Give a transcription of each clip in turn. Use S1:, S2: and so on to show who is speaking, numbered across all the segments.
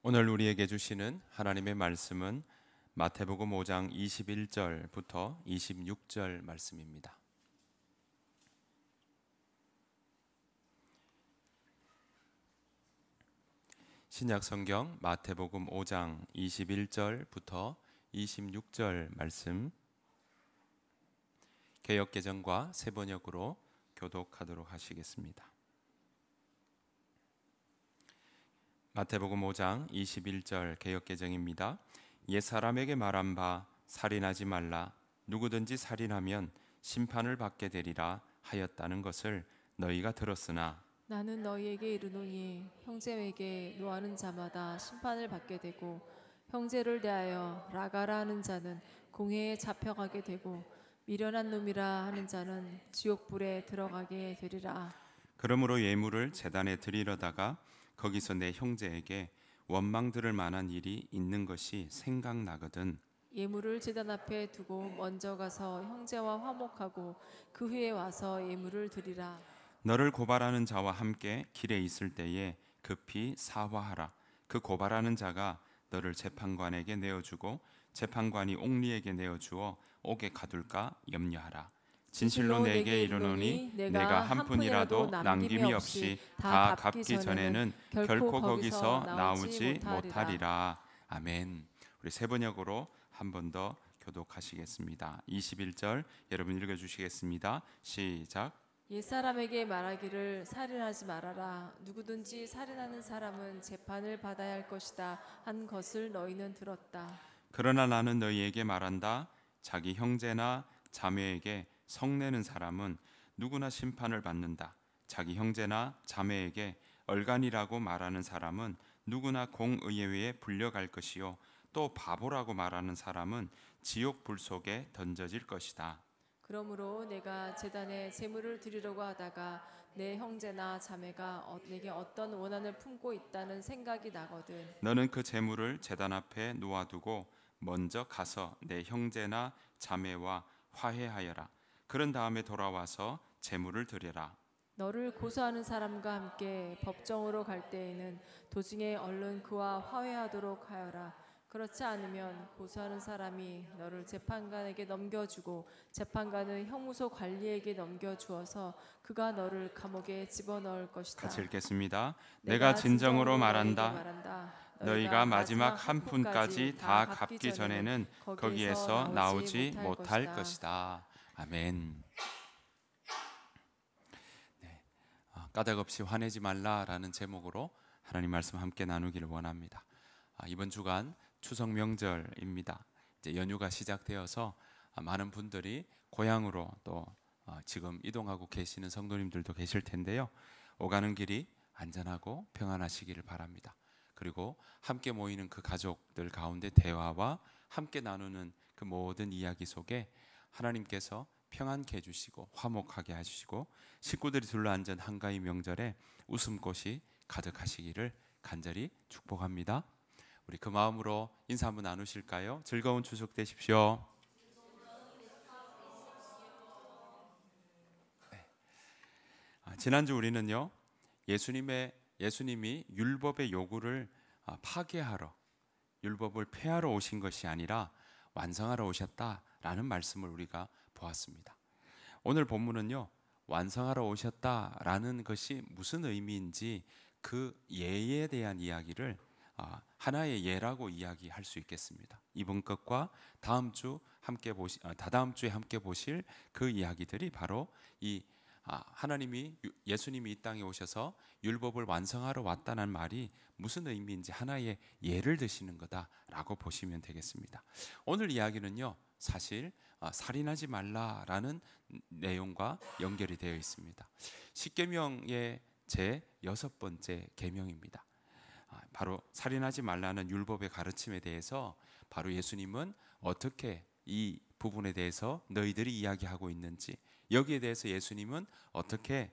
S1: 오늘 우리에게 주시는 하나님의 말씀은 마태복음 5장 21절부터 26절 말씀입니다. 신약성경 마태복음 5장 21절부터 26절 말씀, 개역개정과 새번역으로 교독하도록 하시겠습니다. 마태복음 5장 21절 개역개정입니다. 옛사람에게 말한 바 살인하지 말라, 누구든지 살인하면 심판을 받게 되리라 하였다는 것을 너희가 들었으나
S2: 나는 너희에게 이르노니 형제에게 노하는 자마다 심판을 받게 되고 형제를 대하여 라가라 하는 자는 공회에 잡혀가게 되고 미련한 놈이라 하는 자는 지옥불에 들어가게 되리라.
S1: 그러므로 예물을 제단에 드리려다가 거기서 내 형제에게 원망 들을 만한 일이 있는 것이 생각나거든
S2: 예물을 제단 앞에 두고 먼저 가서 형제와 화목하고 그 후에 와서 예물을 드리라.
S1: 너를 고발하는 자와 함께 길에 있을 때에 급히 사화하라. 그 고발하는 자가 너를 재판관에게 내어주고 재판관이 옥리에게 내어주어 옥에 가둘까 염려하라. 진실로 내게 이르노니 내가 한 푼이라도 남김이 없이 다 갚기 전에는 결코 거기서 나오지 못하리라. 아멘. 우리 세 번역으로 한 번 더 교독하시겠습니다. 21절 여러분 읽어주시겠습니다. 시작.
S2: 옛사람에게 말하기를 살인하지 말아라. 누구든지 살인하는 사람은 재판을 받아야 할 것이다 한 것을 너희는 들었다.
S1: 그러나 나는 너희에게 말한다. 자기 형제나 자매에게 성내는 사람은 누구나 심판을 받는다. 자기 형제나 자매에게 얼간이라고 말하는 사람은 누구나 공의회에 불려갈 것이요 또 바보라고 말하는 사람은 지옥 불 속에 던져질 것이다.
S2: 그러므로 내가 제단에 제물을 드리려고 하다가 내 형제나 자매가 내게 어떤 원한을 품고 있다는 생각이 나거든.
S1: 너는 그 제물을 제단 앞에 놓아두고 먼저 가서 내 형제나 자매와 화해하여라. 그런 다음에 돌아와서 제물을 드려라.
S2: 너를 고소하는 사람과 함께 법정으로 갈 때에는 도중에 얼른 그와 화해하도록 하여라. 그렇지 않으면 고소하는 사람이 너를 재판관에게 넘겨주고 재판관은 형무소 관리에게 넘겨주어서 그가 너를 감옥에 집어넣을 것이다.
S1: 같이 읽겠습니다. 내가 진정으로 말한다. 너희가 마지막 한 푼까지 다 갚기 전에는 거기에서 나오지 못할 것이다. 아멘. 네, 까닭없이 화내지 말라라는 제목으로 하나님 말씀 함께 나누기를 원합니다. 이번 주간 추석 명절입니다. 이제 연휴가 시작되어서 많은 분들이 고향으로 또 지금 이동하고 계시는 성도님들도 계실 텐데요. 오가는 길이 안전하고 평안하시기를 바랍니다. 그리고 함께 모이는 그 가족들 가운데 대화와 함께 나누는 그 모든 이야기 속에 하나님께서 평안케 해주시고 화목하게 해주시고 식구들이 둘러앉은 한가위 명절에 웃음꽃이 가득하시기를 간절히 축복합니다. 우리 그 마음으로 인사 한번 나누실까요? 즐거운 추석 되십시오. 네. 지난주 우리는요 예수님이 율법의 요구를 파괴하러, 율법을 폐하러 오신 것이 아니라 완성하러 오셨다라는 말씀을 우리가 보았습니다. 오늘 본문은요 완성하러 오셨다라는 것이 무슨 의미인지 그 예에 대한 이야기를 하나의 예라고 이야기할 수 있겠습니다. 이번 것과 다다음 주에 함께 보실 그 이야기들이 바로 이 예수님이 이 땅에 오셔서 율법을 완성하러 왔다는 말이 무슨 의미인지 하나의 예를 드시는 거다라고 보시면 되겠습니다. 오늘 이야기는요 사실 살인하지 말라라는 내용과 연결이 되어 있습니다. 십계명의 제 6번째 계명입니다. 바로 살인하지 말라는 율법의 가르침에 대해서 바로 예수님은 어떻게 이 부분에 대해서 너희들이 이야기하고 있는지, 여기에 대해서 예수님은 어떻게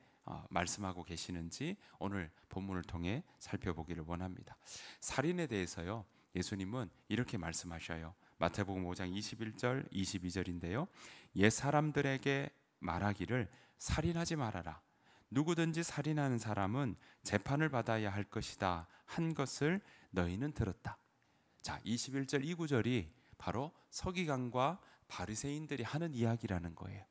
S1: 말씀하고 계시는지 오늘 본문을 통해 살펴보기를 원합니다. 살인에 대해서요 예수님은 이렇게 말씀하셔요. 마태복음 5장 21절 22절인데요 옛 사람들에게 말하기를 살인하지 말아라. 누구든지 살인하는 사람은 재판을 받아야 할 것이다 한 것을 너희는 들었다. 자, 21절 이 구절이 바로 서기관과 바리새인들이 하는 이야기라는 거예요.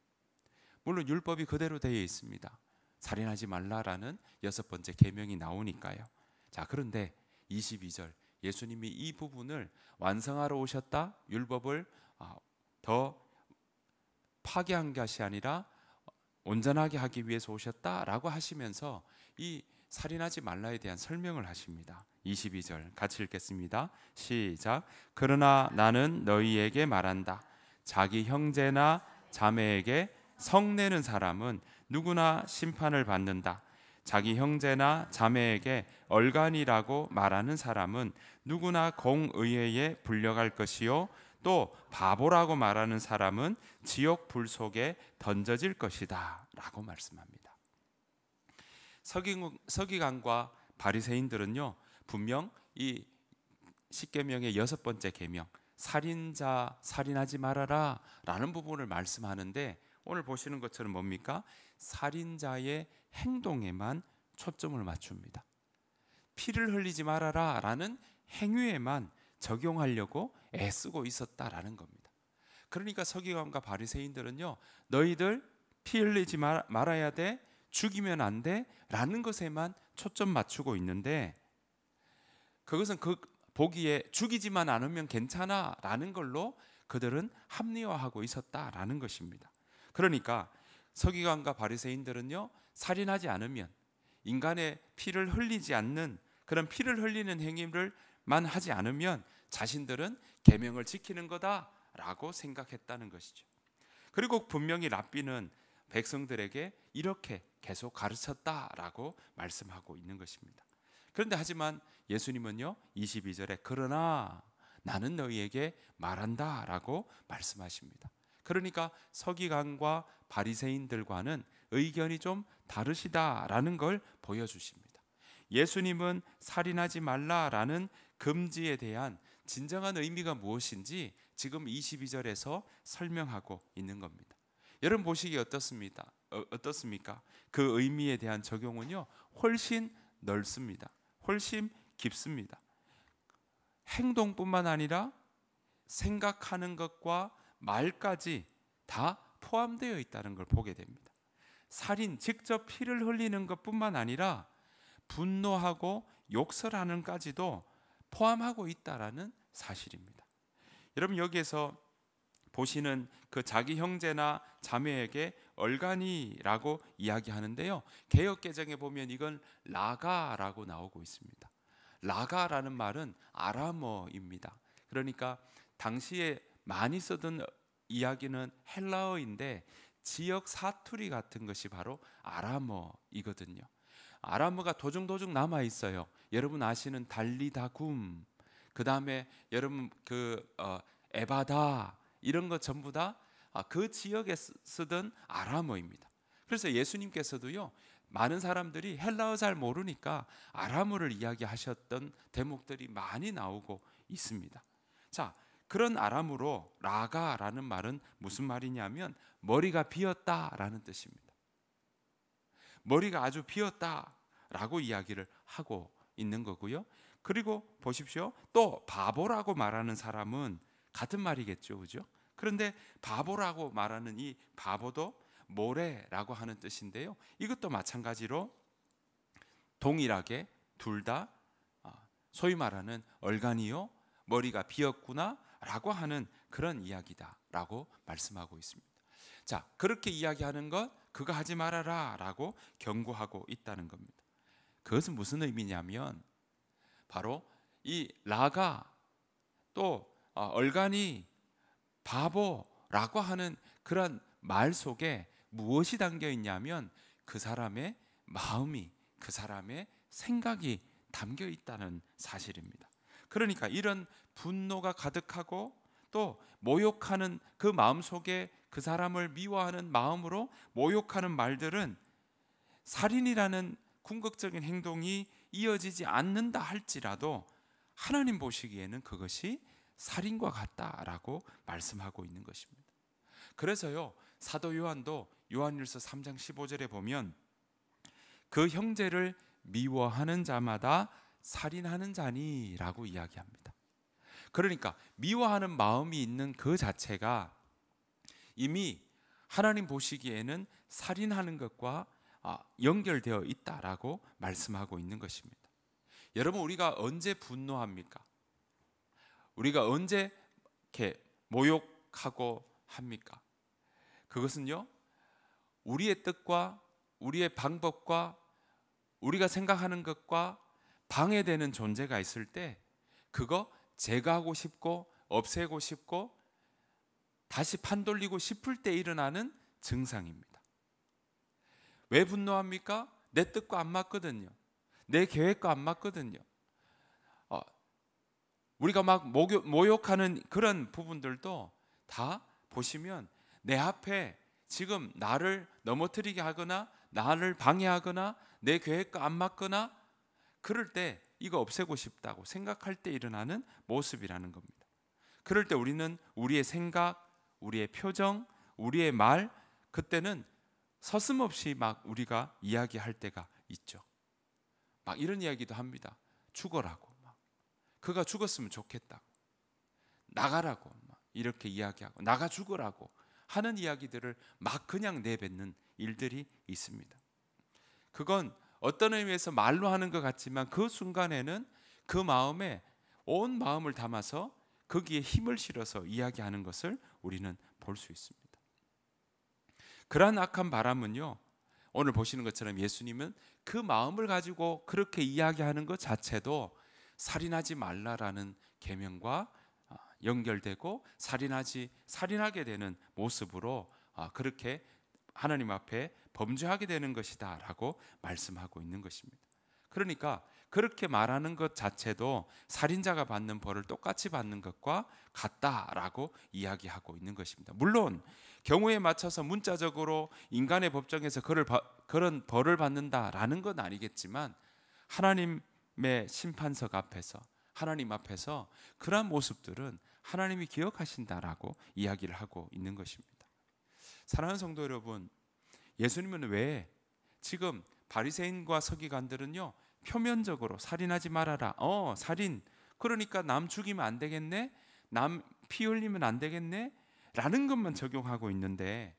S1: 물론 율법이 그대로 되어 있습니다. 살인하지 말라라는 6번째 계명이 나오니까요. 자, 그런데 22절 예수님이 이 부분을 완성하러 오셨다. 율법을 더 파괴한 것이 아니라 온전하게 하기 위해서 오셨다라고 하시면서 이 살인하지 말라에 대한 설명을 하십니다. 22절 같이 읽겠습니다. 시작. 그러나 나는 너희에게 말한다. 자기 형제나 자매에게 성내는 사람은 누구나 심판을 받는다. 자기 형제나 자매에게 얼간이라고 말하는 사람은 누구나 공의회에 불려갈 것이요 또 바보라고 말하는 사람은 지옥 불 속에 던져질 것이다 라고 말씀합니다. 서기관과 바리새인들은요 분명 이 십계명의 6번째 계명 살인자 살인하지 말아라 라는 부분을 말씀하는데, 오늘 보시는 것처럼 뭡니까? 살인자의 행동에만 초점을 맞춥니다. 피를 흘리지 말아라 라는 행위에만 적용하려고 애쓰고 있었다라는 겁니다. 그러니까 서기관과 바리새인들은요 너희들 피 흘리지 말아야 돼, 죽이면 안 돼 라는 것에만 초점 맞추고 있는데, 그것은 보기에 죽이지만 않으면 괜찮아 라는 걸로 그들은 합리화하고 있었다라는 것입니다. 그러니까 서기관과 바리새인들은요 살인하지 않으면, 인간의 피를 흘리지 않는 그런 피를 흘리는 행위를만 하지 않으면 자신들은 계명을 지키는 거다라고 생각했다는 것이죠. 그리고 분명히 랍비는 백성들에게 이렇게 계속 가르쳤다라고 말씀하고 있는 것입니다. 그런데 하지만 예수님은요 22절에 그러나 나는 너희에게 말한다라고 말씀하십니다. 그러니까 서기관과 바리새인들과는 의견이 좀 다르시다라는 걸 보여주십니다. 예수님은 살인하지 말라라는 금지에 대한 진정한 의미가 무엇인지 지금 22절에서 설명하고 있는 겁니다. 여러분 보시기에 어떻습니까? 그 의미에 대한 적용은요 훨씬 넓습니다. 훨씬 깊습니다. 행동뿐만 아니라 생각하는 것과 말까지 다 포함되어 있다는 걸 보게 됩니다. 살인, 직접 피를 흘리는 것뿐만 아니라 분노하고 욕설하는까지도 포함하고 있다라는 사실입니다. 여러분 여기에서 보시는 그 자기 형제나 자매에게 얼간이라고 이야기하는데요, 개역개정에 보면 이건 라가라고 나오고 있습니다. 라가라는 말은 아람어입니다. 그러니까 당시에 많이 쓰던 이야기는 헬라어인데 지역 사투리 같은 것이 바로 아람어이거든요. 아람어가 도중도중 남아 있어요. 여러분 아시는 달리다굼, 그 다음에 여러분 에바다 이런 것 전부 다 그 지역에 쓰던 아람어입니다. 그래서 예수님께서도요 많은 사람들이 헬라어 잘 모르니까 아람어를 이야기하셨던 대목들이 많이 나오고 있습니다. 자, 그런 아람어로 라가라는 말은 무슨 말이냐면 머리가 비었다라는 뜻입니다. 머리가 아주 비었다라고 이야기를 하고 있는 거고요. 그리고 보십시오. 또 바보라고 말하는 사람은 같은 말이겠죠, 그죠? 그런데 바보라고 말하는 이 바보도 모래라고 하는 뜻인데요. 이것도 마찬가지로 동일하게 둘 다 소위 말하는 얼간이요 머리가 비었구나라고 하는 그런 이야기다라고 말씀하고 있습니다. 자, 그렇게 이야기하는 것 그거 하지 말아라라고 경고하고 있다는 겁니다. 그것은 무슨 의미냐면 바로 이 라가 또 얼간이 바보라고 하는 그런 말 속에 무엇이 담겨 있냐면 그 사람의 마음이, 그 사람의 생각이 담겨 있다는 사실입니다. 그러니까 이런 분노가 가득하고 또 모욕하는 그 마음 속에 그 사람을 미워하는 마음으로 모욕하는 말들은 살인이라는 궁극적인 행동이 이어지지 않는다 할지라도 하나님 보시기에는 그것이 살인과 같다라고 말씀하고 있는 것입니다. 그래서요 사도 요한도 요한일서 3장 15절에 보면 그 형제를 미워하는 자마다 살인하는 자니라고 이야기합니다. 그러니까 미워하는 마음이 있는 그 자체가 이미 하나님 보시기에는 살인하는 것과 연결되어 있다라고 말씀하고 있는 것입니다. 여러분, 우리가 언제 분노합니까? 우리가 언제 이렇게 모욕하고 합니까? 그것은요, 우리의 뜻과 우리의 방법과 우리가 생각하는 것과 방해되는 존재가 있을 때 그거 제거하고 싶고 없애고 싶고 다시 판돌리고 싶을 때 일어나는 증상입니다. 왜 분노합니까? 내 뜻과 안 맞거든요. 내 계획과 안 맞거든요. 우리가 막 모욕하는 그런 부분들도 다 보시면 내 앞에 지금 나를 넘어뜨리게 하거나 나를 방해하거나 내 계획과 안 맞거나 그럴 때 이거 없애고 싶다고 생각할 때 일어나는 모습이라는 겁니다. 그럴 때 우리는 우리의 생각, 우리의 표정, 우리의 말, 그때는 서슴없이 막 우리가 이야기할 때가 있죠. 막 이런 이야기도 합니다. 죽어라고, 막 그가 죽었으면 좋겠다고, 나가라고 막 이렇게 이야기하고, 나가 죽으라고 하는 이야기들을 막 그냥 내뱉는 일들이 있습니다. 그건 어떤 의미에서 말로 하는 것 같지만 그 순간에는 그 마음에 온 마음을 담아서 거기에 힘을 실어서 이야기하는 것을 우리는 볼 수 있습니다. 그러한 악한 바람은요, 오늘 보시는 것처럼 예수님은 그 마음을 가지고 그렇게 이야기하는 것 자체도 살인하지 말라라는 계명과 연결되고 살인하게 되는 모습으로 그렇게 하나님 앞에 범죄하게 되는 것이다라고 말씀하고 있는 것입니다. 그러니까 그렇게 말하는 것 자체도 살인자가 받는 벌을 똑같이 받는 것과 같다라고 이야기하고 있는 것입니다. 물론 경우에 맞춰서 문자적으로 인간의 법정에서 그런 벌을 받는다라는 건 아니겠지만 하나님의 심판석 앞에서, 하나님 앞에서 그러한 모습들은 하나님이 기억하신다라고 이야기를 하고 있는 것입니다. 사랑하는 성도 여러분, 예수님은 왜 지금 바리새인과 서기관들은요, 표면적으로 살인하지 말아라. 살인. 그러니까 남 죽이면 안 되겠네? 남 피 흘리면 안 되겠네? 라는 것만 적용하고 있는데,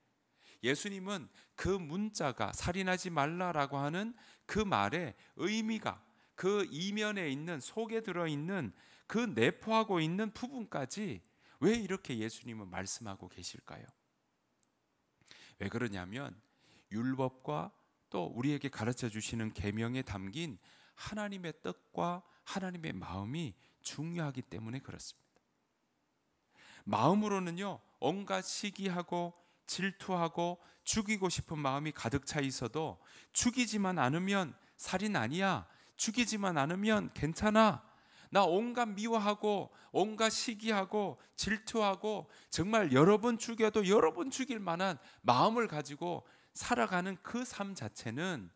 S1: 예수님은 그 문자가 살인하지 말라라고 하는 그 말의 의미가, 그 이면에 있는, 속에 들어있는 그 내포하고 있는 부분까지 왜 이렇게 예수님은 말씀하고 계실까요? 왜 그러냐면 율법과 또 우리에게 가르쳐 주시는 계명에 담긴 하나님의 뜻과 하나님의 마음이 중요하기 때문에 그렇습니다. 마음으로는요, 온갖 시기하고 질투하고 죽이고 싶은 마음이 가득 차 있어도 죽이지만 않으면 살인 아니야, 죽이지만 않으면 괜찮아, 나 온갖 미워하고 온갖 시기하고 질투하고 정말 여러 번 죽여도 여러 번 죽일 만한 마음을 가지고 살아가는 그 삶 자체는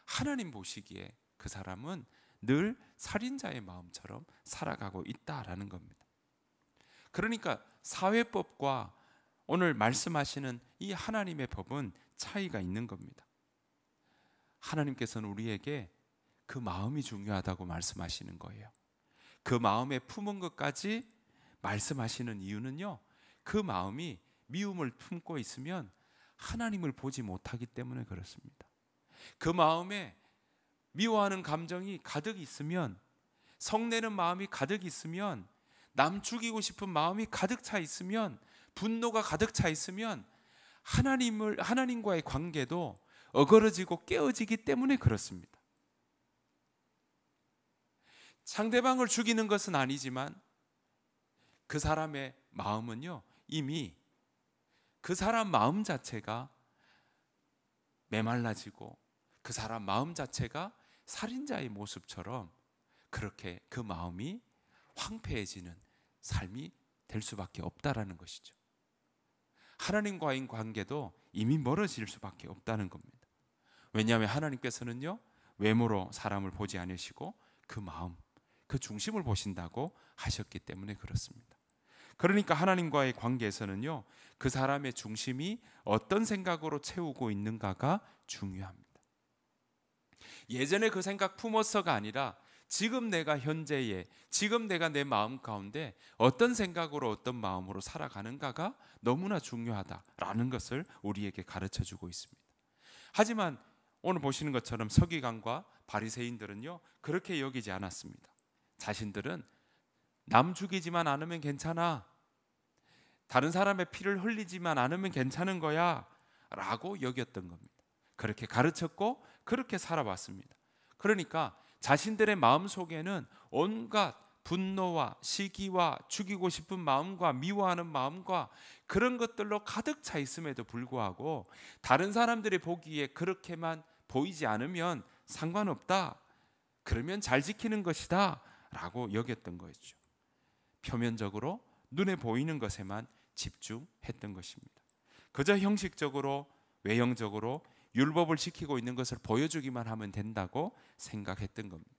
S1: 하나님 보시기에 그 사람은 늘 살인자의 마음처럼 살아가고 있다라는 겁니다. 그러니까 사회법과 오늘 말씀하시는 이 하나님의 법은 차이가 있는 겁니다. 하나님께서는 우리에게 그 마음이 중요하다고 말씀하시는 거예요. 그 마음에 품은 것까지 말씀하시는 이유는요, 그 마음이 미움을 품고 있으면 하나님을 보지 못하기 때문에 그렇습니다. 그 마음에 미워하는 감정이 가득 있으면, 성내는 마음이 가득 있으면, 남 죽이고 싶은 마음이 가득 차 있으면, 분노가 가득 차 있으면 하나님과의 관계도 어그러지고 깨어지기 때문에 그렇습니다. 상대방을 죽이는 것은 아니지만 그 사람의 마음은요, 이미 그 사람 마음 자체가 메말라지고 그 사람 마음 자체가 살인자의 모습처럼 그렇게 그 마음이 황폐해지는 삶이 될 수밖에 없다라는 것이죠. 하나님과의 관계도 이미 멀어질 수밖에 없다는 겁니다. 왜냐하면 하나님께서는요, 외모로 사람을 보지 않으시고 그 마음, 그 중심을 보신다고 하셨기 때문에 그렇습니다. 그러니까 하나님과의 관계에서는요, 그 사람의 중심이 어떤 생각으로 채우고 있는가가 중요합니다. 예전에 그 생각 품었어가 아니라 지금 내가 현재에, 지금 내가 내 마음 가운데 어떤 생각으로 어떤 마음으로 살아가는가가 너무나 중요하다라는 것을 우리에게 가르쳐 주고 있습니다. 하지만 오늘 보시는 것처럼 서기관과 바리새인들은요, 그렇게 여기지 않았습니다. 자신들은 남 죽이지만 않으면 괜찮아, 다른 사람의 피를 흘리지만 않으면 괜찮은 거야 라고 여겼던 겁니다. 그렇게 가르쳤고 그렇게 살아왔습니다. 그러니까 자신들의 마음 속에는 온갖 분노와 시기와 죽이고 싶은 마음과 미워하는 마음과 그런 것들로 가득 차 있음에도 불구하고 다른 사람들이 보기에 그렇게만 보이지 않으면 상관없다, 그러면 잘 지키는 것이다 라고 여겼던 거였죠. 표면적으로 눈에 보이는 것에만 집중했던 것입니다. 그저 형식적으로 외형적으로 율법을 지키고 있는 것을 보여주기만 하면 된다고 생각했던 겁니다.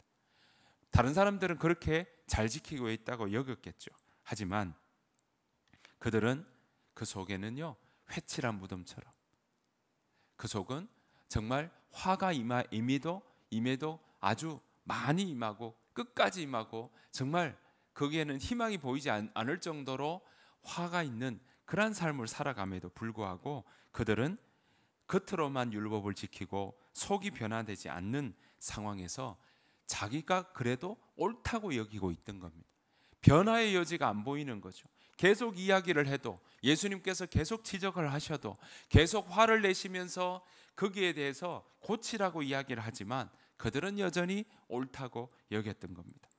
S1: 다른 사람들은 그렇게 잘 지키고 있다고 여겼겠죠. 하지만 그들은 그 속에는요, 회칠한 무덤처럼, 그 속은 정말 화가 임해도 아주 많이 임하고 끝까지 임하고 정말 거기에는 희망이 보이지 않을 정도로 화가 있는 그런 삶을 살아감에도 불구하고 그들은 겉으로만 율법을 지키고 속이 변화되지 않는 상황에서 자기가 그래도 옳다고 여기고 있던 겁니다. 변화의 여지가 안 보이는 거죠. 계속 이야기를 해도, 예수님께서 계속 지적을 하셔도, 계속 화를 내시면서 거기에 대해서 고치라고 이야기를 하지만 그들은 여전히 옳다고 여겼던 겁니다.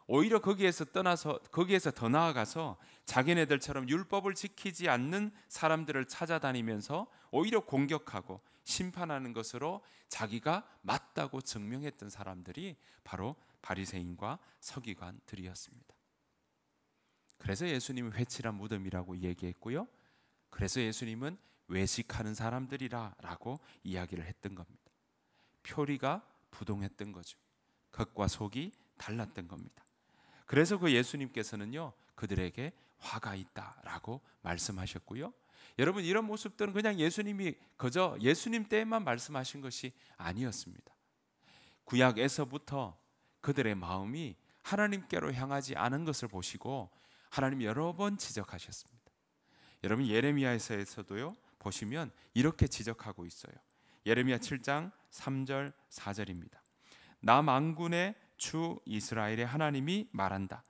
S1: 오히려 거기에서 더 나아가서 자기네들처럼 율법을 지키지 않는 사람들을 찾아다니면서 오히려 공격하고 심판하는 것으로 자기가 맞다고 증명했던 사람들이 바로 바리새인과 서기관들이었습니다. 그래서 예수님은 회칠한 무덤이라고 얘기했고요, 그래서 예수님은 외식하는 사람들이라고 이야기를 했던 겁니다. 표리가 부동했던 거죠. 겉과 속이 달랐던 겁니다. 그래서 그 예수님께서는요, 그들에게 화가 있다라고 말씀하셨고요. 여러분, 이런 모습들은 그냥 예수님이 그저 예수님 때에만 말씀하신 것이 아니었습니다. 구약에서부터 그들의 마음이 하나님께로 향하지 않은 것을 보시고 하나님 여러 번 지적하셨습니다. 여러분, 예레미야에서도요 보시면 이렇게 지적하고 있어요. 예레미야 7장 3절 4절입니다. 나 만군의 주 이스라엘의 하나님이 말한다.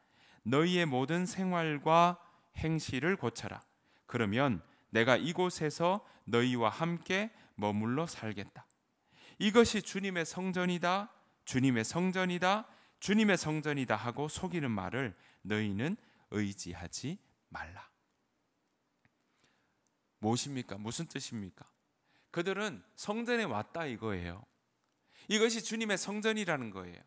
S1: 너희의 모든 생활과 행실을 고쳐라. 그러면 내가 이곳에서 너희와 함께 머물러 살겠다. 이것이 주님의 성전이다, 주님의 성전이다, 주님의 성전이다 하고 속이는 말을 너희는 의지하지 말라. 무엇입니까? 무슨 뜻입니까? 그들은 성전에 왔다 이거예요. 이것이 주님의 성전이라는 거예요.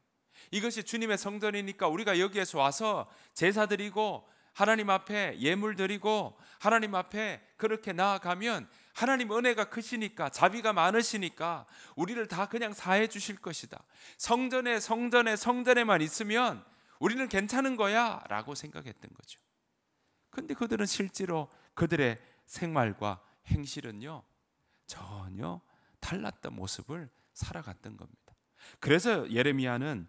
S1: 이것이 주님의 성전이니까 우리가 여기에서 와서 제사 드리고 하나님 앞에 예물 드리고 하나님 앞에 그렇게 나아가면 하나님 은혜가 크시니까, 자비가 많으시니까 우리를 다 그냥 사해 주실 것이다. 성전에만 있으면 우리는 괜찮은 거야 라고 생각했던 거죠. 근데 그들은 실제로 그들의 생활과 행실은요 전혀 달랐던 모습을 살아갔던 겁니다. 그래서 예레미야를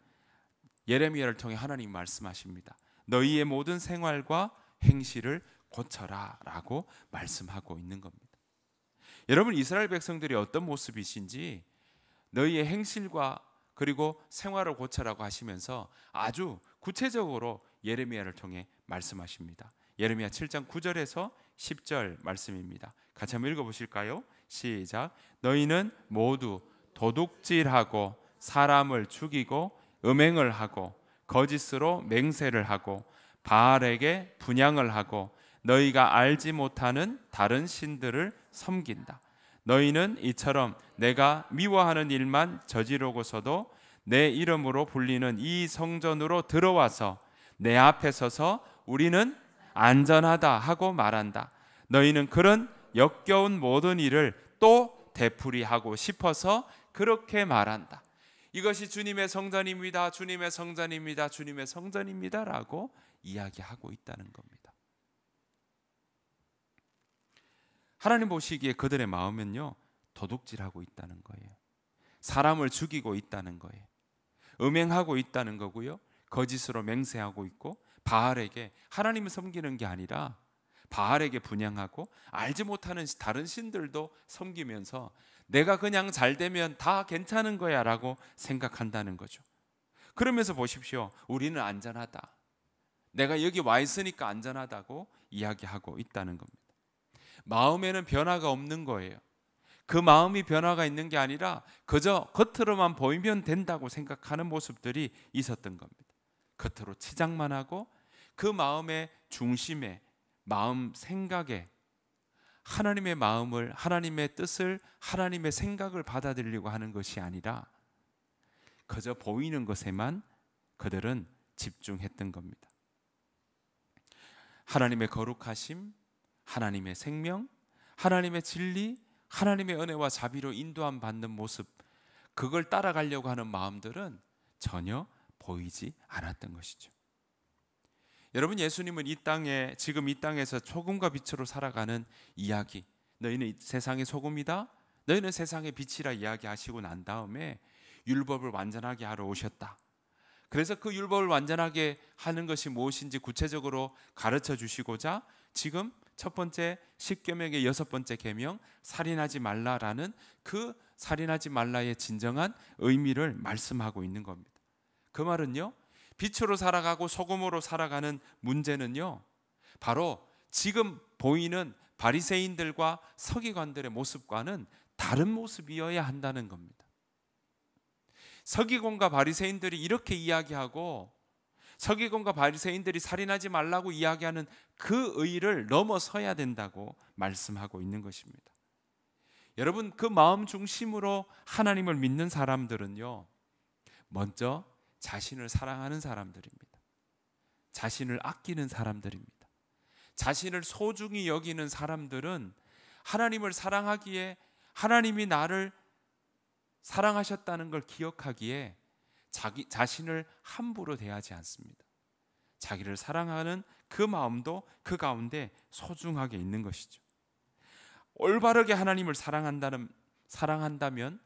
S1: 통해 하나님 말씀하십니다. 너희의 모든 생활과 행실을 고쳐라 라고 말씀하고 있는 겁니다. 여러분, 이스라엘 백성들이 어떤 모습이신지 너희의 행실과 그리고 생활을 고쳐라고 하시면서 아주 구체적으로 예레미야를 통해 말씀하십니다. 예레미야 7장 9절에서 10절 말씀입니다. 같이 한번 읽어보실까요? 시작. 너희는 모두 도둑질하고 사람을 죽이고 음행을 하고 거짓으로 맹세를 하고 바알에게 분향을 하고 너희가 알지 못하는 다른 신들을 섬긴다. 너희는 이처럼 내가 미워하는 일만 저지르고서도 내 이름으로 불리는 이 성전으로 들어와서 내 앞에 서서 우리는 안전하다 하고 말한다. 너희는 그런 역겨운 모든 일을 또 되풀이하고 싶어서 그렇게 말한다. 이것이 주님의 성전입니다. 주님의 성전입니다. 주님의 성전입니다 라고 이야기하고 있다는 겁니다. 하나님 보시기에 그들의 마음은요 도둑질하고 있다는 거예요. 사람을 죽이고 있다는 거예요. 음행하고 있다는 거고요. 거짓으로 맹세하고 있고 바알에게 하나님을 섬기는 게 아니라 바알에게 분향하고 알지 못하는 다른 신들도 섬기면서 내가 그냥 잘 되면 다 괜찮은 거야 라고 생각한다는 거죠. 그러면서 보십시오. 우리는 안전하다. 내가 여기 와 있으니까 안전하다고 이야기하고 있다는 겁니다. 마음에는 변화가 없는 거예요. 그 마음이 변화가 있는 게 아니라 그저 겉으로만 보이면 된다고 생각하는 모습들이 있었던 겁니다. 겉으로 치장만 하고 그 마음의 중심에, 마음 생각에 하나님의 마음을, 하나님의 뜻을, 하나님의 생각을 받아들이려고 하는 것이 아니라 그저 보이는 것에만 그들은 집중했던 겁니다. 하나님의 거룩하심, 하나님의 생명, 하나님의 진리, 하나님의 은혜와 자비로 인도함 받는 모습, 그걸 따라가려고 하는 마음들은 전혀 보이지 않았던 것이죠. 여러분, 예수님은 지금 이 땅에서 소금과 빛으로 살아가는 이야기, 너희는 세상의 소금이다, 너희는 세상의 빛이라 이야기하시고 난 다음에 율법을 완전하게 하러 오셨다. 그래서 그 율법을 완전하게 하는 것이 무엇인지 구체적으로 가르쳐 주시고자 지금 첫 번째 십계명의 6번째 계명, 살인하지 말라라는 그 살인하지 말라의 진정한 의미를 말씀하고 있는 겁니다. 그 말은요, 빛으로 살아가고 소금으로 살아가는 문제는요, 바로 지금 보이는 바리새인들과 서기관들의 모습과는 다른 모습이어야 한다는 겁니다. 서기관과 바리새인들이 이렇게 이야기하고 서기관과 바리새인들이 살인하지 말라고 이야기하는 그 의의를 넘어서야 된다고 말씀하고 있는 것입니다. 여러분, 그 마음 중심으로 하나님을 믿는 사람들은요, 먼저 자신을 사랑하는 사람들입니다. 자신을 아끼는 사람들입니다. 자신을 소중히 여기는 사람들은 하나님을 사랑하기에, 하나님이 나를 사랑하셨다는 걸 기억하기에 자신을 함부로 대하지 않습니다. 자기를 사랑하는 그 마음도 그 가운데 소중하게 있는 것이죠. 올바르게 하나님을 사랑한다면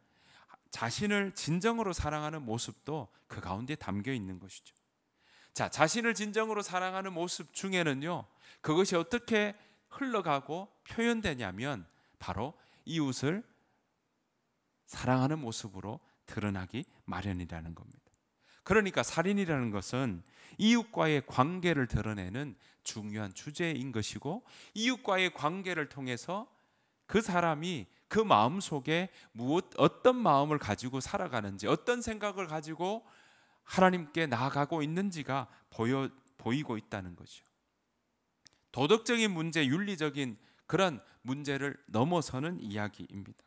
S1: 자신을 진정으로 사랑하는 모습도 그 가운데 담겨 있는 것이죠. 자, 자신을 진정으로 사랑하는 모습 중에는요, 그것이 어떻게 흘러가고 표현되냐면 바로 이웃을 사랑하는 모습으로 드러나기 마련이라는 겁니다. 그러니까 살인이라는 것은 이웃과의 관계를 드러내는 중요한 주제인 것이고, 이웃과의 관계를 통해서 그 사람이 그 마음 속에 어떤 마음을 가지고 살아가는지, 어떤 생각을 가지고 하나님께 나아가고 있는지가 보이고 있다는 거죠. 도덕적인 문제, 윤리적인 그런 문제를 넘어서는 이야기입니다.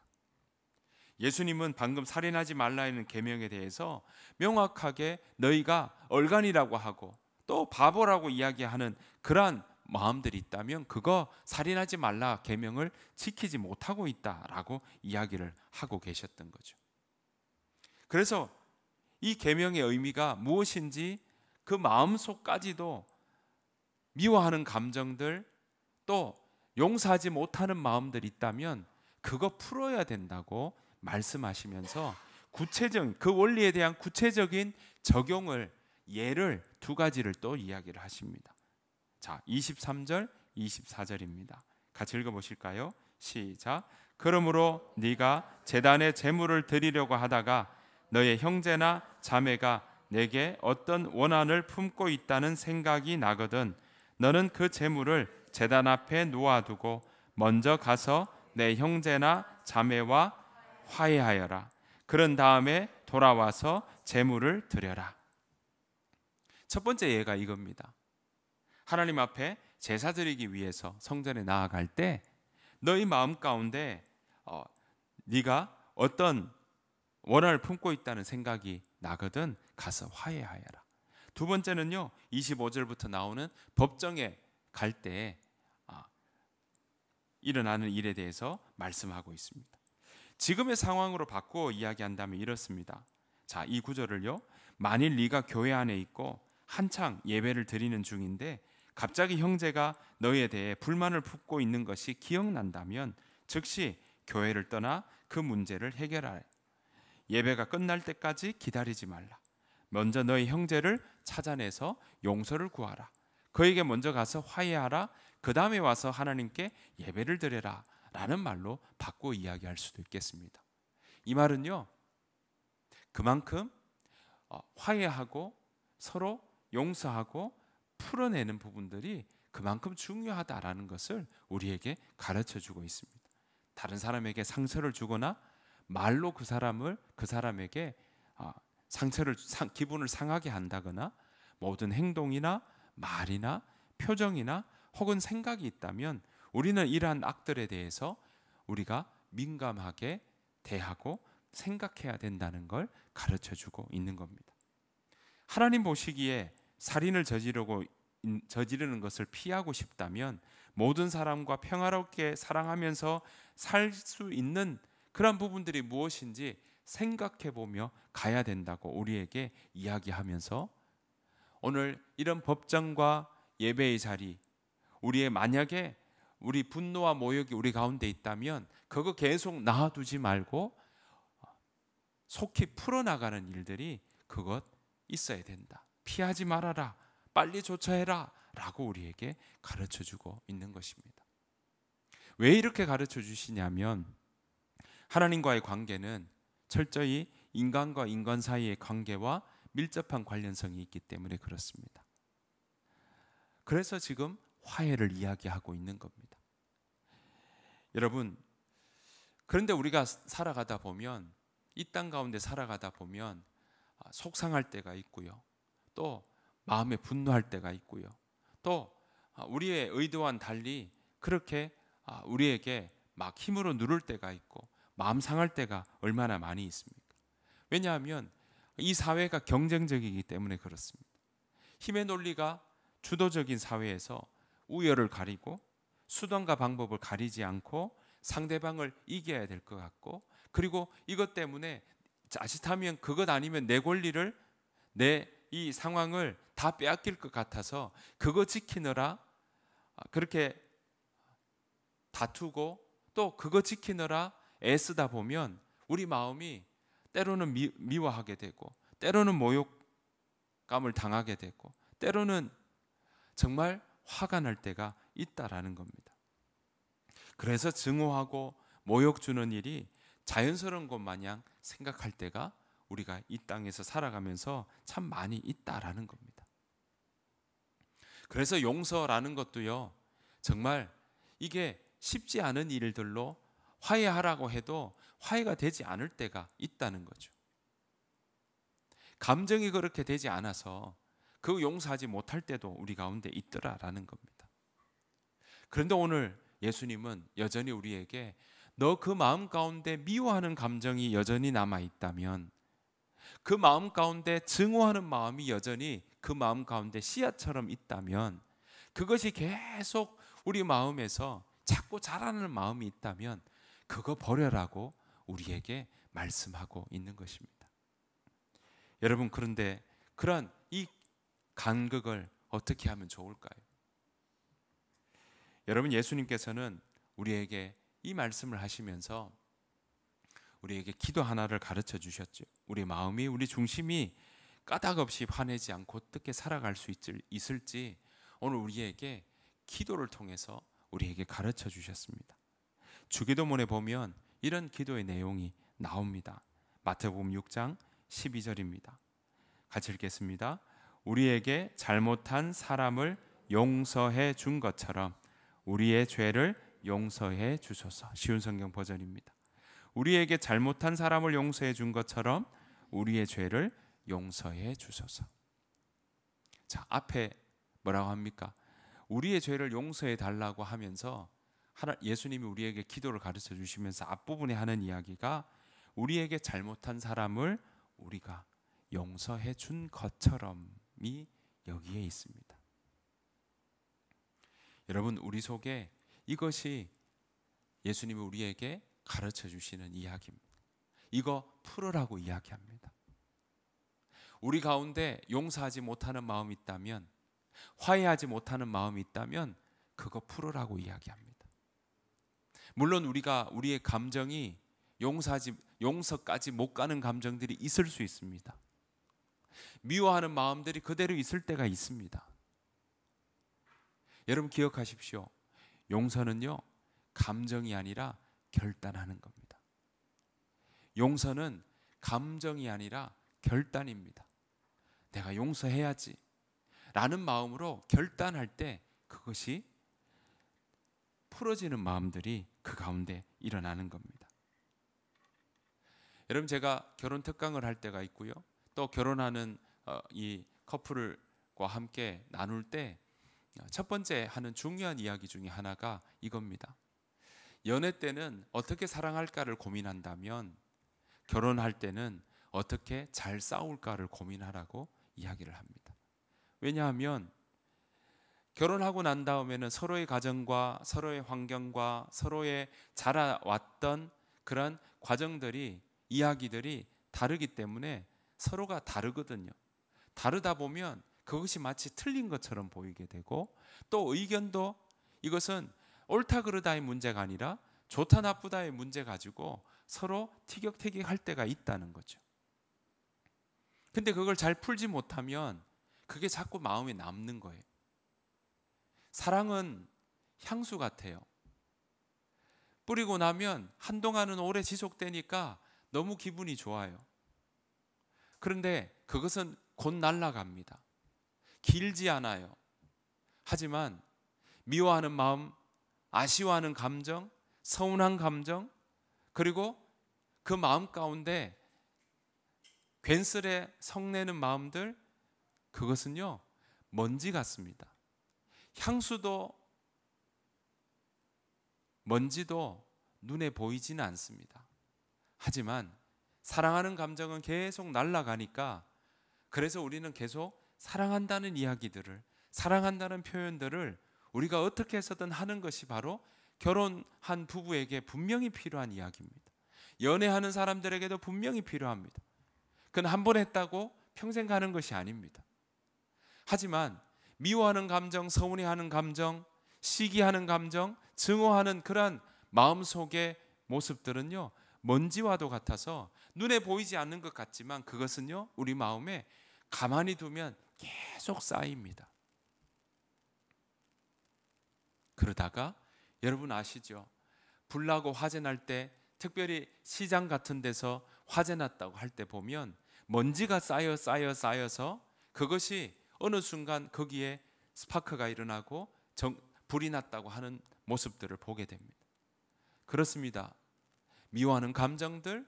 S1: 예수님은 방금 살인하지 말라는 계명에 대해서 명확하게 너희가 얼간이라고 하고 또 바보라고 이야기하는 그러한 마음들이 있다면 그거 살인하지 말라 계명을 지키지 못하고 있다라고 이야기를 하고 계셨던 거죠. 그래서 이 계명의 의미가 무엇인지 그 마음속까지도 미워하는 감정들, 또 용서하지 못하는 마음들이 있다면 그거 풀어야 된다고 말씀하시면서 구체적인 그 원리에 대한 구체적인 적용을, 예를 2가지를 또 이야기를 하십니다. 자, 23절, 24절입니다. 같이 읽어보실까요? 시작. 그러므로 네가 제단에 제물을 드리려고 하다가 너의 형제나 자매가 내게 어떤 원한을 품고 있다는 생각이 나거든 너는 그 제물을 제단 앞에 놓아두고 먼저 가서 내 형제나 자매와 화해하여라. 그런 다음에 돌아와서 제물을 드려라. 첫 번째 예가 이겁니다. 하나님 앞에 제사 드리기 위해서 성전에 나아갈 때 너희 마음 가운데 네가 어떤 원한을 품고 있다는 생각이 나거든 가서 화해하여라. 두 번째는요, 25절부터 나오는 법정에 갈 때 일어나는 일에 대해서 말씀하고 있습니다. 지금의 상황으로 바꾸어 이야기한다면 이렇습니다. 자, 이 구절을요, 만일 네가 교회 안에 있고 한창 예배를 드리는 중인데 갑자기 형제가 너희에 대해 불만을 품고 있는 것이 기억난다면 즉시 교회를 떠나 그 문제를 해결하라. 예배가 끝날 때까지 기다리지 말라. 먼저 너희 형제를 찾아내서 용서를 구하라. 그에게 먼저 가서 화해하라. 그 다음에 와서 하나님께 예배를 드려라 라는 말로 바꿔 이야기할 수도 있겠습니다. 이 말은요, 그만큼 화해하고 서로 용서하고 풀어내는 부분들이 그만큼 중요하다라는 것을 우리에게 가르쳐 주고 있습니다. 다른 사람에게 상처를 주거나 말로 그 사람에게 기분을 상하게 한다거나 모든 행동이나 말이나 표정이나 혹은 생각이 있다면 우리는 이러한 악들에 대해서 우리가 민감하게 대하고 생각해야 된다는 걸 가르쳐 주고 있는 겁니다. 하나님 보시기에 살인을 저지르는 것을 피하고 싶다면 모든 사람과 평화롭게 사랑하면서 살 수 있는 그런 부분들이 무엇인지 생각해 보며 가야 된다고 우리에게 이야기하면서 오늘 이런 법정과 예배의 자리, 만약에 우리 분노와 모욕이 우리 가운데 있다면 그거 계속 놔두지 말고 속히 풀어나가는 일들이 그것 있어야 된다. 피하지 말아라. 빨리 조처해라 라고 우리에게 가르쳐주고 있는 것입니다. 왜 이렇게 가르쳐 주시냐면 하나님과의 관계는 철저히 인간과 인간 사이의 관계와 밀접한 관련성이 있기 때문에 그렇습니다. 그래서 지금 화해를 이야기하고 있는 겁니다. 여러분, 그런데 우리가 살아가다 보면 이 땅 가운데 살아가다 보면 속상할 때가 있고요. 또 마음에 분노할 때가 있고요. 또 우리의 의도와는 달리 그렇게 우리에게 막 힘으로 누를 때가 있고 마음 상할 때가 얼마나 많이 있습니까? 왜냐하면 이 사회가 경쟁적이기 때문에 그렇습니다. 힘의 논리가 주도적인 사회에서 우열을 가리고 수단과 방법을 가리지 않고 상대방을 이겨야 될 것 같고, 그리고 이것 때문에 자칫하면 그것 아니면 내 권리를, 내 이 상황을 다 빼앗길 것 같아서 그거 지키느라 그렇게 다투고 또 그거 지키느라 애쓰다 보면 우리 마음이 때로는 미워하게 되고 때로는 모욕감을 당하게 되고 때로는 정말 화가 날 때가 있다라는 겁니다. 그래서 증오하고 모욕 주는 일이 자연스러운 것 마냥 생각할 때가 우리가 이 땅에서 살아가면서 참 많이 있다라는 겁니다. 그래서 용서라는 것도요, 정말 이게 쉽지 않은 일들로 화해하라고 해도 화해가 되지 않을 때가 있다는 거죠. 감정이 그렇게 되지 않아서 그 용서하지 못할 때도 우리 가운데 있더라라는 겁니다. 그런데 오늘 예수님은 여전히 우리에게 너 그 마음 가운데 미워하는 감정이 여전히 남아 있다면, 그 마음 가운데 증오하는 마음이 여전히 그 마음 가운데 씨앗처럼 있다면, 그것이 계속 우리 마음에서 자꾸 자라는 마음이 있다면 그거 버려라고 우리에게 말씀하고 있는 것입니다. 여러분, 그런데 그런 이 간극을 어떻게 하면 좋을까요? 여러분, 예수님께서는 우리에게 이 말씀을 하시면서 우리에게 기도 하나를 가르쳐 주셨죠. 우리 마음이, 우리 중심이 까닭없이 화내지 않고 어떻게 살아갈 수 있을지 오늘 우리에게 기도를 통해서 우리에게 가르쳐 주셨습니다. 주기도문에 보면 이런 기도의 내용이 나옵니다. 마태복음 6장 12절입니다. 같이 읽겠습니다. 우리에게 잘못한 사람을 용서해 준 것처럼 우리의 죄를 용서해 주소서. 쉬운 성경 버전입니다. 우리에게 잘못한 사람을 용서해 준 것처럼 우리의 죄를 용서해 주소서. 자, 앞에 뭐라고 합니까? 우리의 죄를 용서해 달라고 하면서 예수님이 우리에게 기도를 가르쳐 주시면서 앞부분에 하는 이야기가 우리에게 잘못한 사람을 우리가 용서해 준 것처럼이 여기에 있습니다. 여러분, 우리 속에 이것이 예수님이 우리에게 가르쳐 주시는 이야기입니다. 이거 풀으라고 이야기합니다. 우리 가운데 용서하지 못하는 마음이 있다면, 화해하지 못하는 마음이 있다면 그거 풀으라고 이야기합니다. 물론 우리의 감정이 용서까지 못 가는 감정들이 있을 수 있습니다. 미워하는 마음들이 그대로 있을 때가 있습니다. 여러분 기억하십시오. 용서는요, 감정이 아니라 결단하는 겁니다. 용서는 감정이 아니라 결단입니다. 내가 용서해야지 라는 마음으로 결단할 때 그것이 풀어지는 마음들이 그 가운데 일어나는 겁니다. 여러분, 제가 결혼 특강을 할 때가 있고요, 또 결혼하는 이 커플과 함께 나눌 때 첫 번째 하는 중요한 이야기 중에 하나가 이겁니다. 연애 때는 어떻게 사랑할까를 고민한다면 결혼할 때는 어떻게 잘 싸울까를 고민하라고 이야기를 합니다. 왜냐하면 결혼하고 난 다음에는 서로의 가정과 서로의 환경과 서로의 자라왔던 그런 과정들이, 이야기들이 다르기 때문에 서로가 다르거든요. 다르다 보면 그것이 마치 틀린 것처럼 보이게 되고, 또 의견도 이것은 옳다 그르다의 문제가 아니라 좋다 나쁘다의 문제 가지고 서로 티격태격할 때가 있다는 거죠. 근데 그걸 잘 풀지 못하면 그게 자꾸 마음에 남는 거예요. 사랑은 향수 같아요. 뿌리고 나면 한동안은 오래 지속되니까 너무 기분이 좋아요. 그런데 그것은 곧 날아갑니다. 길지 않아요. 하지만 미워하는 마음, 아쉬워하는 감정, 서운한 감정, 그리고 그 마음 가운데 괜스레 성내는 마음들, 그것은요 먼지 같습니다. 향수도 먼지도 눈에 보이지는 않습니다. 하지만 사랑하는 감정은 계속 날아가니까, 그래서 우리는 계속 사랑한다는 이야기들을, 사랑한다는 표현들을 우리가 어떻게 해서든 하는 것이 바로 결혼한 부부에게 분명히 필요한 이야기입니다. 연애하는 사람들에게도 분명히 필요합니다. 그건 한 번 했다고 평생 가는 것이 아닙니다. 하지만 미워하는 감정, 서운해하는 감정, 시기하는 감정, 증오하는 그러한 마음속의 모습들은요 먼지와도 같아서 눈에 보이지 않는 것 같지만 그것은요 우리 마음에 가만히 두면 계속 쌓입니다. 그러다가 여러분 아시죠? 불나고 화재 날 때, 특별히 시장 같은 데서 화재 났다고 할 때 보면 먼지가 쌓여서 그것이 어느 순간 거기에 스파크가 일어나고 불이 났다고 하는 모습들을 보게 됩니다. 그렇습니다. 미워하는 감정들,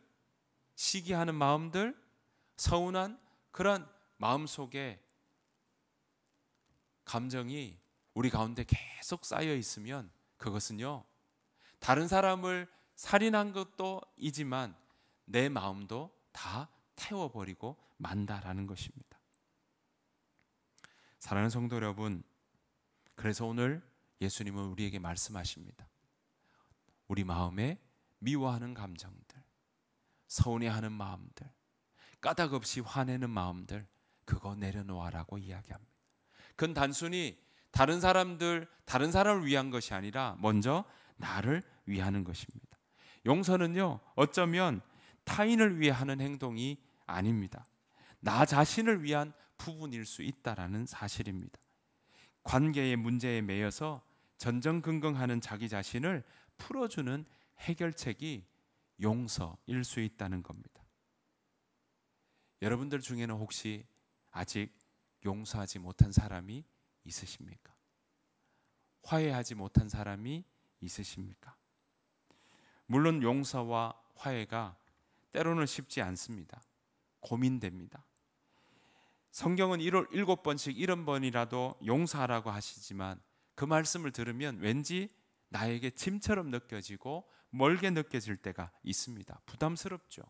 S1: 시기하는 마음들, 서운한 그런 마음속에 감정이 우리 가운데 계속 쌓여 있으면 그것은요 다른 사람을 살인한 것도 이지만 내 마음도 다 태워버리고 만다라는 것입니다. 사랑하는 성도 여러분, 그래서 오늘 예수님은 우리에게 말씀하십니다. 우리 마음에 미워하는 감정들, 서운해하는 마음들, 까닭 없이 화내는 마음들, 그거 내려놓아라고 이야기합니다. 그건 단순히 다른 사람을 위한 것이 아니라 먼저 나를 위하는 것입니다. 용서는요 어쩌면 타인을 위해 하는 행동이 아닙니다. 나 자신을 위한 부분일 수 있다라는 사실입니다. 관계의 문제에 매여서 전전긍긍하는 자기 자신을 풀어주는 해결책이 용서일 수 있다는 겁니다. 여러분들 중에는 혹시 아직 용서하지 못한 사람이 있으십니까? 화해하지 못한 사람이 있으십니까? 물론 용서와 화해가 때로는 쉽지 않습니다. 고민됩니다. 성경은 7번씩 70번이라도 용서하라고 하시지만 그 말씀을 들으면 왠지 나에게 짐처럼 느껴지고 멀게 느껴질 때가 있습니다. 부담스럽죠.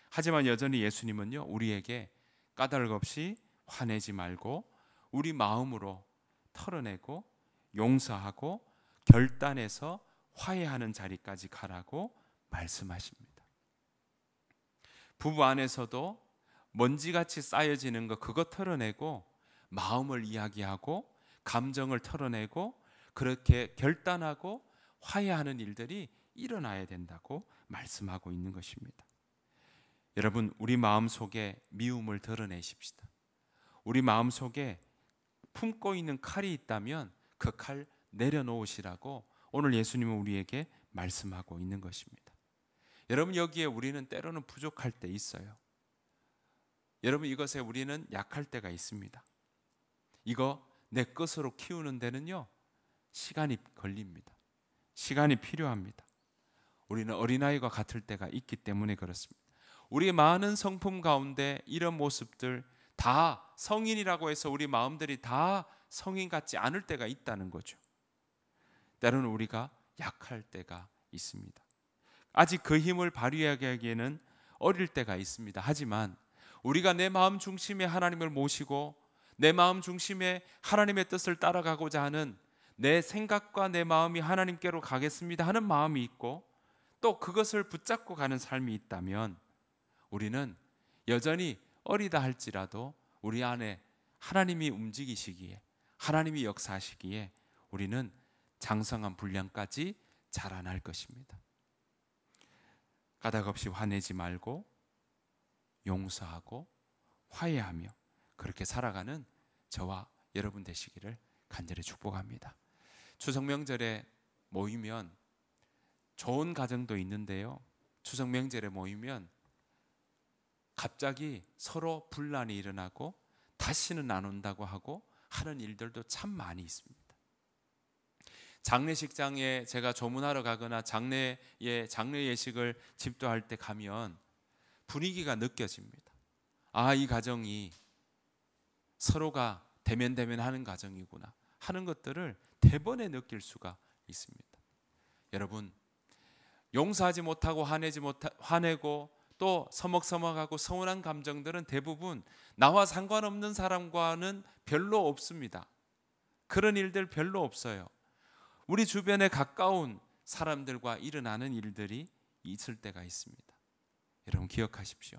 S1: 하지만 여전히 예수님은요 우리에게 까닭 없이 화내지 말고 우리 마음으로 털어내고 용서하고 결단해서 화해하는 자리까지 가라고 말씀하십니다. 부부 안에서도 먼지같이 쌓여지는 거 그거 털어내고 마음을 이야기하고 감정을 털어내고 그렇게 결단하고 화해하는 일들이 일어나야 된다고 말씀하고 있는 것입니다. 여러분, 우리 마음속에 미움을 드러내십시다. 우리 마음속에 품고 있는 칼이 있다면 그 칼 내려놓으시라고 오늘 예수님은 우리에게 말씀하고 있는 것입니다. 여러분, 여기에 우리는 때로는 부족할 때 있어요. 여러분, 이것에 우리는 약할 때가 있습니다. 이거 내 것으로 키우는 데는요, 시간이 걸립니다. 시간이 필요합니다. 우리는 어린아이와 같을 때가 있기 때문에 그렇습니다. 우리 많은 성품 가운데 이런 모습들 다 성인이라고 해서 우리 마음들이 다 성인 같지 않을 때가 있다는 거죠. 때로는 우리가 약할 때가 있습니다. 아직 그 힘을 발휘하기에는 어릴 때가 있습니다. 하지만 우리가 내 마음 중심에 하나님을 모시고 내 마음 중심에 하나님의 뜻을 따라가고자 하는 내 생각과 내 마음이 하나님께로 가겠습니다 하는 마음이 있고 또 그것을 붙잡고 가는 삶이 있다면 우리는 여전히 어리다 할지라도 우리 안에 하나님이 움직이시기에 하나님이 역사하시기에 우리는 장성한 분량까지 자라날 것입니다. 까닭 없이 화내지 말고 용서하고 화해하며 그렇게 살아가는 저와 여러분 되시기를 간절히 축복합니다. 추석 명절에 모이면 좋은 가정도 있는데요, 추석 명절에 모이면 갑자기 서로 분란이 일어나고 다시는 안 온다고 하고 하는 일들도 참 많이 있습니다. 장례식장에 제가 조문하러 가거나 장례 예식을 집도할 때 가면 분위기가 느껴집니다. 아, 이 가정이 서로가 대면하는 가정이구나 하는 것들을 대번에 느낄 수가 있습니다. 여러분, 용서하지 못하고 화내고 또 서먹서먹하고 서운한 감정들은 대부분 나와 상관없는 사람과는 별로 없습니다. 그런 일들 별로 없어요. 우리 주변에 가까운 사람들과 일어나는 일들이 있을 때가 있습니다. 여러분 기억하십시오.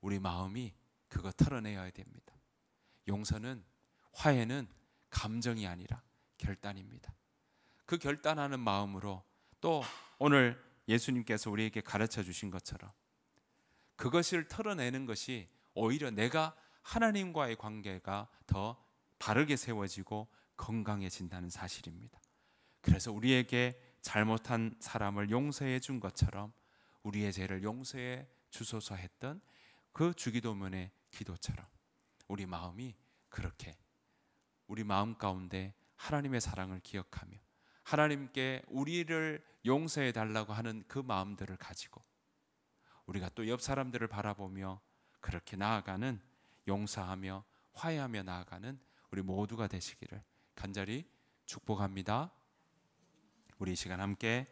S1: 우리 마음이 그거 털어내야 됩니다. 용서는, 화해는 감정이 아니라 결단입니다. 그 결단하는 마음으로 또 오늘 예수님께서 우리에게 가르쳐 주신 것처럼 그것을 털어내는 것이 오히려 내가 하나님과의 관계가 더 바르게 세워지고 건강해진다는 사실입니다. 그래서 우리에게 잘못한 사람을 용서해 준 것처럼 우리의 죄를 용서해 주소서 했던 그 주기도문의 기도처럼 우리 마음이 그렇게 우리 마음 가운데 하나님의 사랑을 기억하며 하나님께 우리를 용서해 달라고 하는 그 마음들을 가지고 우리가 또 옆 사람들을 바라보며 그렇게 나아가는, 용서하며 화해하며 나아가는 우리 모두가 되시기를 간절히 축복합니다. 우리 이 시간 함께